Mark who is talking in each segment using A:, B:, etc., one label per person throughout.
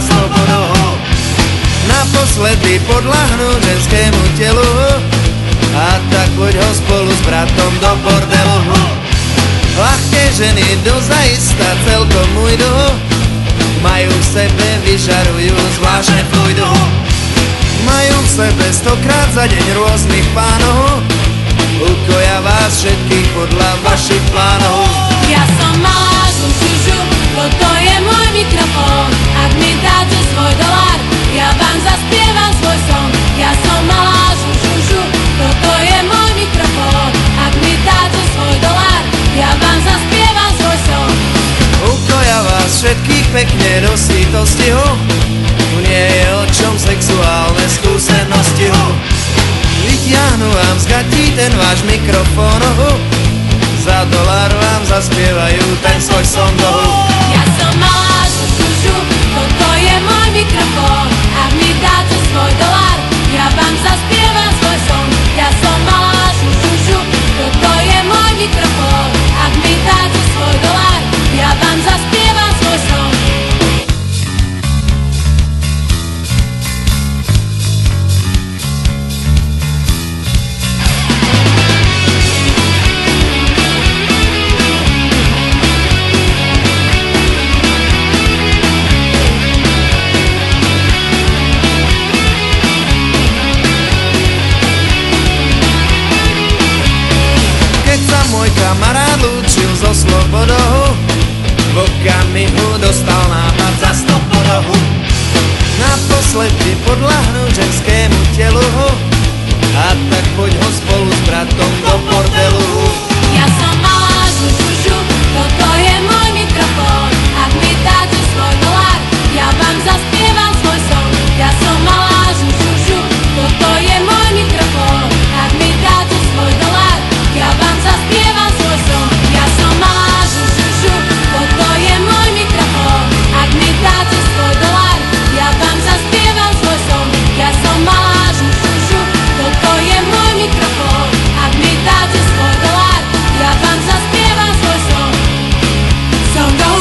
A: slobodou. Naposledy podľahnúť ženskému telu, a tak poď ho spolu s bratom do bordelu. Ľahké ženy dozaista celkom ujdu, majú v sebe, vyžarujú zvláštne fluidu. Majú v sebe 100-krát za deň rôznych pánov, ukoja vás všetkých podľa vašich plánov.
B: Ja som malá žužužu, toto je môj mikrofón. Ak mi dáte svoj dolár, ja vám zaspievam svoj song. Ja som malá žužužu, toto je môj mikrofón. Ak mi dáte svoj dolár, ja vám zaspievam svoj song.
A: Ukoja vás všetkých pekne do sítosti, tu nie je o čom sexuálne skúsenosti. Vytiahnu vám z gatí ten váš mikrofón, za dolár vám zaspievajú ten svoj song.
B: Ja som malá žužužu, toto je môj mikrofón. Ak mi dáte svoj dolár, ja vám zaspievam svoj song. Ja som malá žužužu, toto je môj mikrofón. Ak mi dáte svoj dolár, ja vám zaspievam svoj song.
A: Môj kamarát lúčil so slobodou, v okamihu dostal nápad za 100 bodov. Naposledy podľahnúť ženskému telu, a tak poď ho spolu s bratom do bordelu.
B: Ja som malá žužužu, toto je môj mikrofón. Ak mi dáte svoj dolár, ja vám zaspievam svoj song. Ja som malá žužužu, toto je môj mikrofón. Ak mi dáte svoj dolár, ja vám zaspievam svoj song. Ja som malá žužužu, toto je môj mikrofón. Ak mi dáte svoj dolár, ja vám zaspievam svoj song. Ja som malá žužužu, toto je môj mikrofón. Ak mi dáte svoj dolár, ja vám zaspievam svoj song. Song go!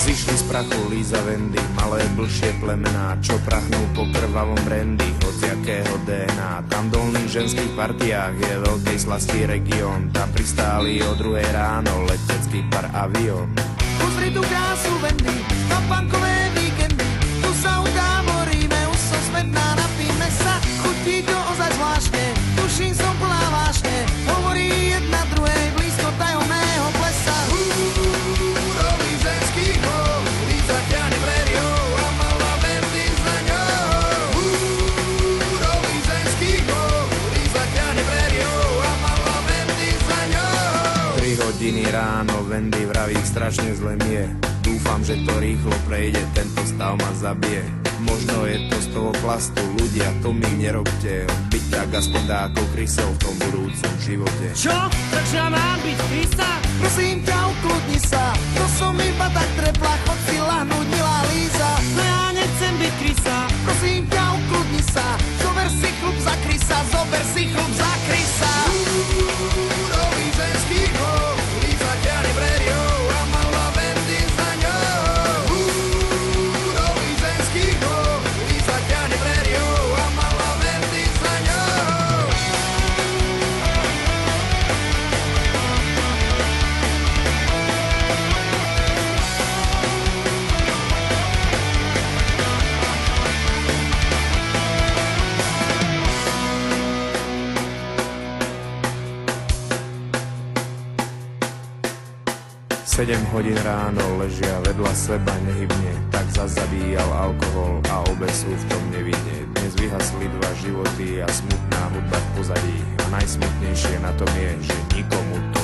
A: Zišli z prachu Líza Vendy, malé blšie plemená, čo prachnú po krvavom brandy, hociakého DNA. Tam v dolných ženských partiách je veľkej slasti región, tam pristáli o 2 ráno letecký par avión.
C: Pozri tú krásu Vendy, na punkové víkendy, tu sa utáboríme, už som spätná, napíme sa, chutí to ozaj zvláštne, tuším som plná vášne, hovorí jedna druhej blízko tajomného plesa. Nový ženský gól, Líza ťahne prériou a malá Vendy za ňou. Nový ženský gól, Líza ťahne prériou a malá Vendy za ňou.
A: 3 hodiny ráno, Vendy vraví, strašne zle mi je. Dúfam, že to rýchlo prejde, tento stav ma zabije.
D: Možno je to z toho plastu, ľudia, to mi nerobte. Byť tak aspoň dákou krysov v tom budúcom živote.
C: Čo? Takže ja mám byť krysa? Prosím ťa, ukludni sa. To som iba tak trepla, chod si lahnúť, milá Líza. No ja nechcem byť krysa. Prosím ťa, ukludni sa. Zober si chlup za krysa, zober si chlup za krysa. Nový ženský chlup, Líza ťahne prériou a mala venty za ňou. Nový ženský chlup, Líza ťahne prériou a mala venty za ňou.
D: Sedem hodín ráno ležia vedľa seba nehybne, tak zazabíjal alkohol a obe sú v tom nevinne. Dnes vyhasli dva životy a smutná hudba v pozadí. A najsmutnejšie na tom je, že nikomu to